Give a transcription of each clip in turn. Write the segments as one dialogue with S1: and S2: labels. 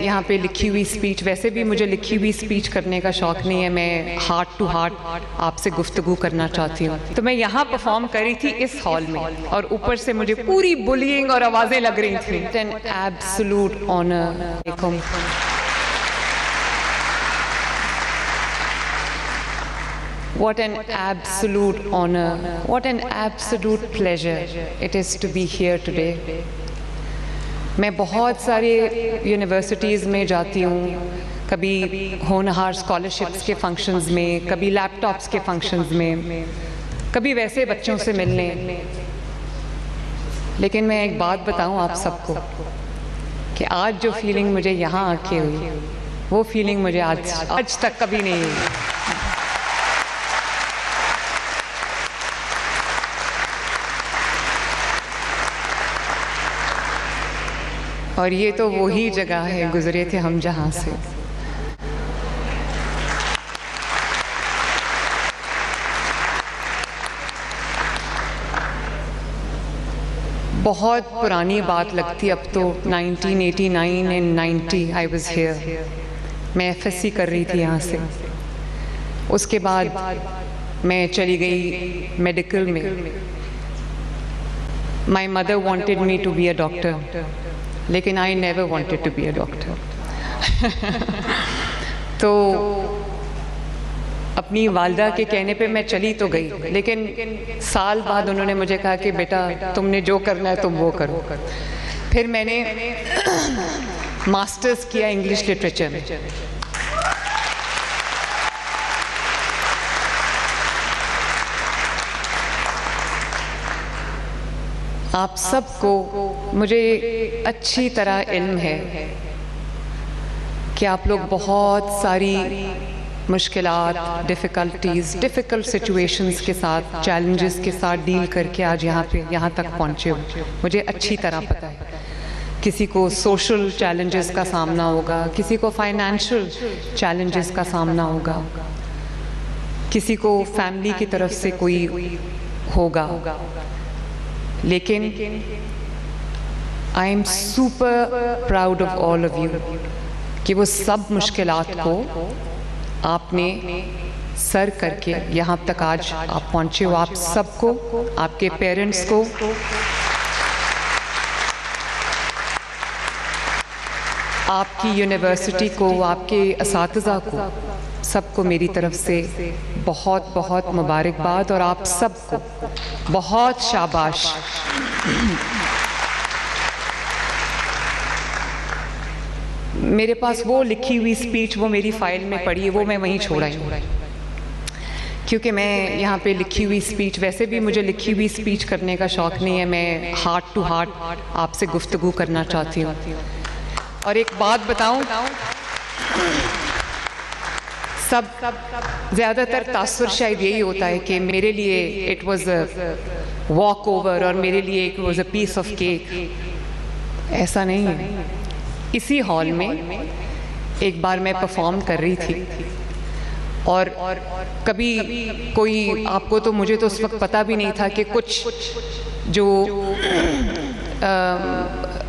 S1: यहाँ पे लिखी हुई स्पीच, वैसे भी मुझे लिखी हुई स्पीच करने का शौक़ नहीं है, मैं हार्ट टू हार्ट आपसे गुफ्तगू करना चाहती हूँ। तो मैं यहाँ परफॉर्म करी थी इस हॉल में और ऊपर से मुझे पूरी बुलिंग और आवाज़ें लग रही थी। An absolute honour. What an absolute honor, what an absolute pleasure it is to be here today. मैं बहुत सारे यूनिवर्सिटीज़ में जाती हूँ, कभी होनहार स्कॉलरशिप्स के फंक्शंस में, कभी लैपटॉप्स के फंक्शंस में, कभी वैसे बच्चों से मिलने। लेकिन मैं एक बात बताऊँ आप सबको कि आज जो फीलिंग मुझे यहाँ आके हुई, वो फीलिंग मुझे आज तक कभी नहीं हुई। और ये तो वही जगह है, गुजरे थे हम जहाँ से। बहुत पुरानी बात लगती, अब तो 1989 एंड 90 आई वाज हियर। मैं एफएससी कर रही थी यहाँ से। उसके बाद मैं चली गई मेडिकल में। My mother wanted me to be a doctor, लेकिन I never wanted to be a doctor. तो अपनी वालदा के कहने पे मैं चली तो गई, लेकिन साल बाद उन्होंने मुझे कहा कि बेटा तुमने जो करना है तुम वो करो। फिर मैंने मास्टर्स किया इंग्लिश लिटरेचर में। आप सबको मुझे अच्छी तरह इल्म है कि आप लोग बहुत सारी मुश्किलात, डिफ़िकल्टीज़, डिफ़िकल्ट सिचुएशंस के साथ, चैलेंजेस के साथ डील करके आज यहाँ तक पहुँचे हो। मुझे अच्छी तरह पता है किसी को सोशल चैलेंजेस का सामना होगा, किसी को फाइनेंशियल चैलेंजेस का सामना होगा, किसी को फैमिली की तरफ से कोई होगा। लेकिन I am super proud of all of you कि वो सब मुश्किलात को आपने सर करके यहाँ तक आज आप पहुँचे हो। आप सबको, आपके पेरेंट्स को, आपकी यूनिवर्सिटी को, आपके असातिज़ा को, सबको मेरी तरफ से बहुत बहुत मुबारकबाद और आप सबको बहुत शाबाश। मेरे पास वो लिखी हुई स्पीच, वो मेरी फाइल में पड़ी है, वो मैं वहीं छोड़ आई हूँ, क्योंकि मैं यहाँ पे लिखी हुई स्पीच, वैसे भी मुझे लिखी हुई स्पीच करने का शौक़ नहीं है, मैं हार्ट टू हार्ट आपसे गुफ्तगू करना चाहती हूँ। और एक बात बताऊँ, सब ज़्यादातर तासुर शायद यही होता है कि मेरे लिए it was a walk over और मेरे लिए it was a piece of cake. ऐसा नहीं है। इसी हॉल में एक बार मैं परफॉर्म कर रही थी और कभी कोई, आपको तो, मुझे तो उस वक्त पता भी नहीं था कि कुछ जो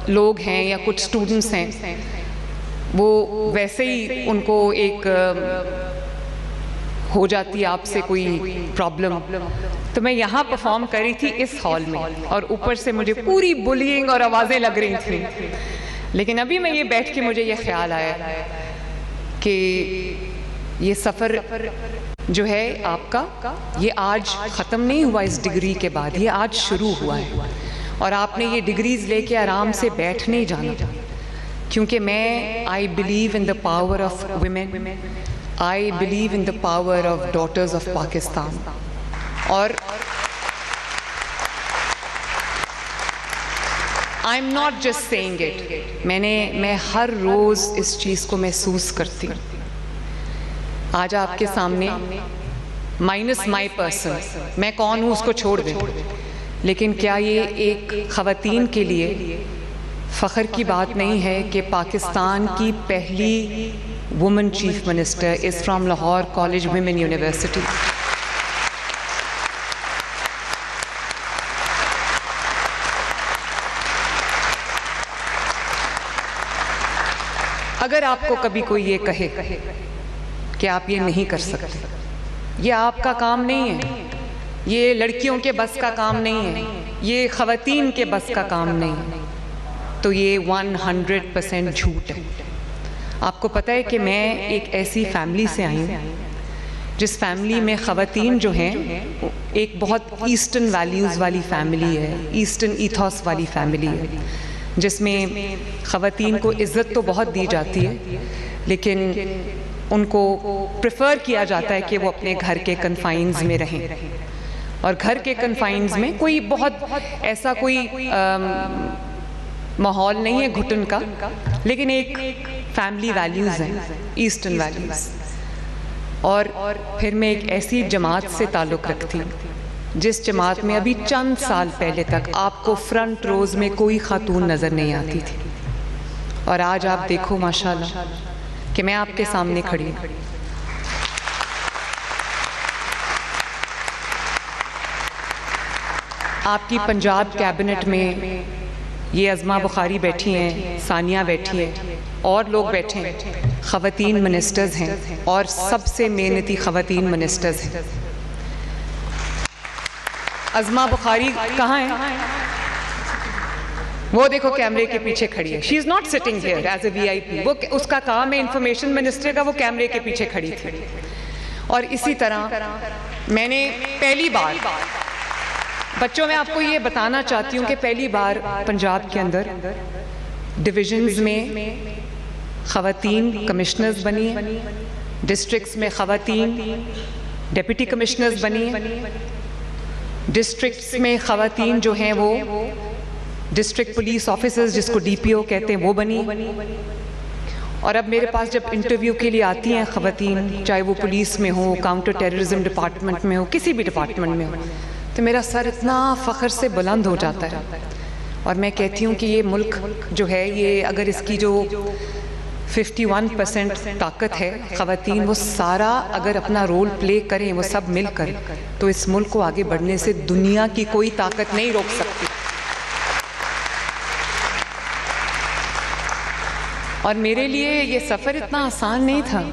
S1: लोग हैं या कुछ स्टूडेंट्स हैं वो वैसे ही उनको एक हो जाती है आपसे कोई प्रॉब्लम। तो मैं यहाँ परफॉर्म करी थी इस हॉल में और ऊपर से मुझे पूरी बुलिंग और आवाज़ें लग रही थी। लेकिन अभी मैं ये बैठ के मुझे ये ख्याल आया कि ये सफ़र जो है आपका, ये आज ख़त्म नहीं हुआ इस डिग्री के बाद, ये आज शुरू हुआ है। और आपने ये डिग्रीज़ लेके आराम से बैठ नहीं जाना, क्योंकि मैं I believe in the power of women, I believe in the power of daughters of Pakistan. और I am not just saying it, मैं हर रोज़ इस चीज़ को महसूस करती हूँ। आज आपके सामने माइनस माई पर्सन, मैं कौन हूँ उसको छोड़ दें, लेकिन क्या ये एक ख़वातीन के लिए फ़ख्र की बात नहीं है कि पाकिस्तान की पहली women chief minister is from Lahore college women university. अगर आपको कभी कोई ये कहे कि आप ये नहीं कर सकते, ये आपका काम नहीं है, ये लड़कियों के बस का काम नहीं है, ये ख़वातीन के बस का काम नहीं है, तो ये 100% झूठ है। आपको पता है कि मैं एक ऐसी फैमिली से आई हूँ जिस फैमिली में ख़वातीन जो हैं एक बहुत ईस्टर्न वैल्यूज़ वाली फैमिली है, ईस्टर्न ईथॉस वाली फैमिली है, जिसमें ख़वातीन को इज़्ज़त तो बहुत दी जाती है, लेकिन उनको प्रेफर किया जाता है कि वो अपने घर के कन्फाइंस में रहें। और घर के कन्फाइंस में कोई बहुत ऐसा कोई माहौल नहीं है घुटन का, लेकिन एक फैमिली वैल्यूज़ हैं, ईस्टर्न वैल्यूज़। और फिर मैं एक ऐसी जमात से ताल्लुक़ रखती हूँ जिस जमात में अभी चंद साल पहले तक आपको फ्रंट रोज़ में कोई खातून नज़र नहीं आती थी, और आज आप देखो माशाल्लाह कि मैं आपके सामने खड़ी हूँ। आपकी पंजाब कैबिनेट में ये अज़मा बुखारी बैठी हैं, सानिया बैठी हैं, और लोग बैठे हैं, ख़वातीन मिनिस्टर्स हैं, और सबसे मेहनती ख़वातीन मिनिस्टर्स हैं। अज़मा बुखारी कहाँ है? वो देखो कैमरे के पीछे खड़ी है। She is not sitting here as a VIP। वो उसका काम है इंफॉर्मेशन मिनिस्टर का, वो कैमरे के पीछे खड़ी थी। और इसी तरह मैंने पहली बार, बच्चों मैं आपको ये बताना चाहती हूँ कि पहली बार पंजाब के अंदर डिविजन्स में ख़वातीन कमिश्नर्स बनी हैं, डिस्ट्रिक्ट्स में ख़वातीन डिप्टी कमिश्नर्स बनी हैं, डिस्ट्रिक्ट्स में ख़वातीन जो हैं वो डिस्ट्रिक्ट पुलिस ऑफिसर्स जिसको DPO कहते हैं वो बनी। और अब मेरे पास जब इंटरव्यू के लिए आती हैं ख़वातीन, चाहे वो पुलिस में हो, काउंटर टेररिज्म डिपार्टमेंट में हो, किसी भी डिपार्टमेंट में हो, तो मेरा सर इतना फ़ख्र से बुलंद हो जाता है। और मैं कहती हूँ कि ये मुल्क जो है, ये अगर इसकी जो 51% ताकत है ख़वातीन, वो सारा अगर अपना रोल प्ले करें, वो सब मिलकर, तो इस मुल्क को आगे बढ़ने से दुनिया की कोई ताकत नहीं रोक सकती। और मेरे लिए ये सफ़र इतना आसान नहीं था।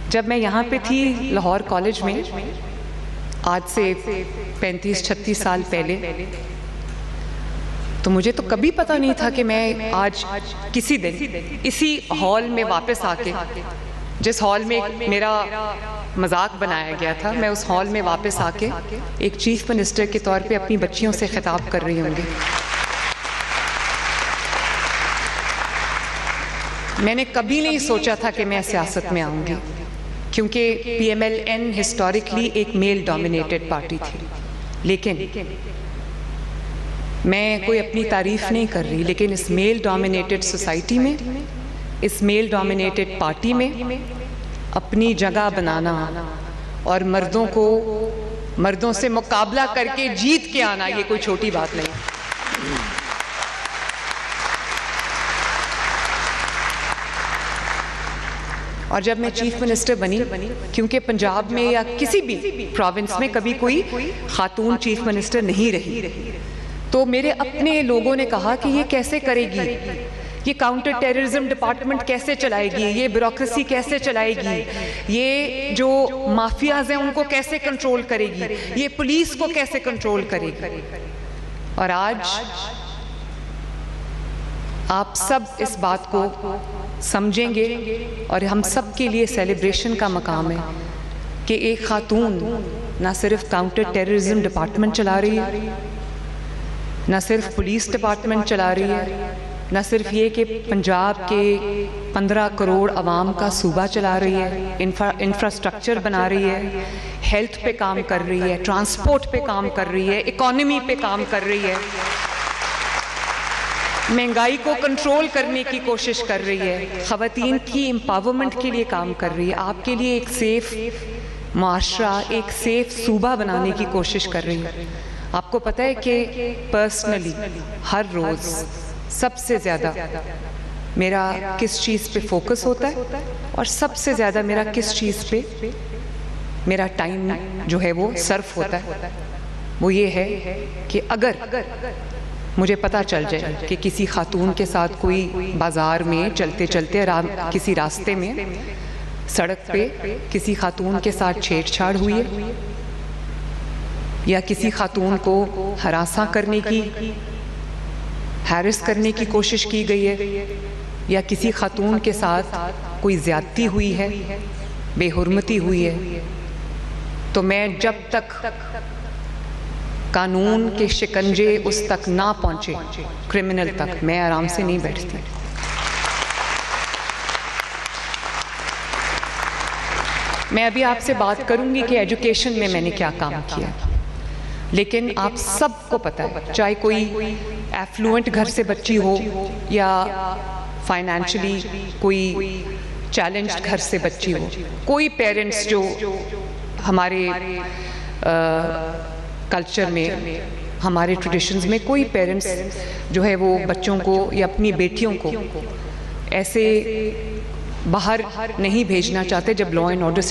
S1: जब मैं यहाँ पे थी लाहौर कॉलेज में, आज से 35-36 साल पहले, तो मुझे तो कभी पता नहीं था कि मैं आज किसी दिन इसी हॉल में वापस आके, जिस हॉल में मेरा मजाक बनाया गया था, मैं उस हॉल में वापस आके एक चीफ मिनिस्टर के तौर पे अपनी बच्चियों से खिताब कर रही होंगी। मैंने कभी नहीं सोचा था कि मैं सियासत में आऊँगी, क्योंकि PMLN हिस्टोरिकली एक मेल डोमिनेटेड पार्टी थी। लेकिन मैं कोई अपनी तारीफ़ नहीं कर रही, लेकिन इस मेल डोमिनेटेड सोसाइटी में, इस मेल डोमिनेटेड पार्टी में अपनी जगह बनाना और मर्दों से मुकाबला करके जीत के आना, ये कोई छोटी बात नहीं। और जब मैं चीफ मिनिस्टर बनी, क्योंकि पंजाब में या किसी भी प्रोविंस में कभी कोई खातून चीफ मिनिस्टर नहीं रही, तो मेरे अपने लोगों ने कहा कि ये कैसे करेगी, ये काउंटर टेररिज्म डिपार्टमेंट कैसे चलाएगी, ये ब्यूरोक्रेसी कैसे चलाएगी, ये जो माफियाज हैं उनको कैसे कंट्रोल करेगी, ये पुलिस को कैसे कंट्रोल करेगी। और आज आप सब इस बात को समझेंगे और हम सब के लिए सेलिब्रेशन का मकाम है कि एक खातून ना सिर्फ काउंटर टेररिज्म डिपार्टमेंट चला रही है, ना सिर्फ पुलिस डिपार्टमेंट चला रही है, ना सिर्फ ये कि पंजाब के 15 करोड़ आवाम का सूबा चला रही है, इंफ्रास्ट्रक्चर बना रही है, हेल्थ पे काम कर रही है, ट्रांसपोर्ट पे काम कर रही है, इकोनॉमी पे काम कर रही है, महंगाई को कंट्रोल करने की कोशिश कर रही है, ख़वातीन की एम्पावरमेंट के लिए काम कर रही है, आपके लिए एक सेफ माशरा, एक सेफ सूबा बनाने की कोशिश कर रही है। आपको पता है कि पर्सनली हर रोज़ सबसे ज़्यादा मेरा किस चीज़ पे फोकस होता है और सबसे ज़्यादा मेरा किस चीज़ पे मेरा टाइम जो है वो सर्फ होता है, वो ये है कि अगर मुझे पता चल जाए कि किसी खातून के साथ कोई बाज़ार में चलते चलते किसी रास्ते में सड़क पे किसी खातून के साथ छेड़छाड़ हुई है, या किसी खातून को हरासा करने की, हैरेस करने की कोशिश की गई है, या किसी खातून के साथ कोई ज़्यादती हुई है, बेहुरमती हुई है, तो मैं जब तक कानून के शिकंजे उस तक ना पहुंचे, क्रिमिनल तक, मैं आराम से नहीं बैठती। मैं अभी आपसे बात करूंगी कि एजुकेशन में मैंने क्या काम किया, लेकिन आप सबको पता है, चाहे कोई एफ्लुएंट घर से बच्ची हो या फाइनेंशियली कोई चैलेंज्ड घर से बच्ची हो, कोई पेरेंट्स जो हमारे कल्चर में, हमारे ट्रेडिशंस में, कोई पेरेंट्स जो है वो बच्चों को या अपनी बेटियों को ऐसे बाहर नहीं भेजना चाहते जब लॉ एंड ऑर्डर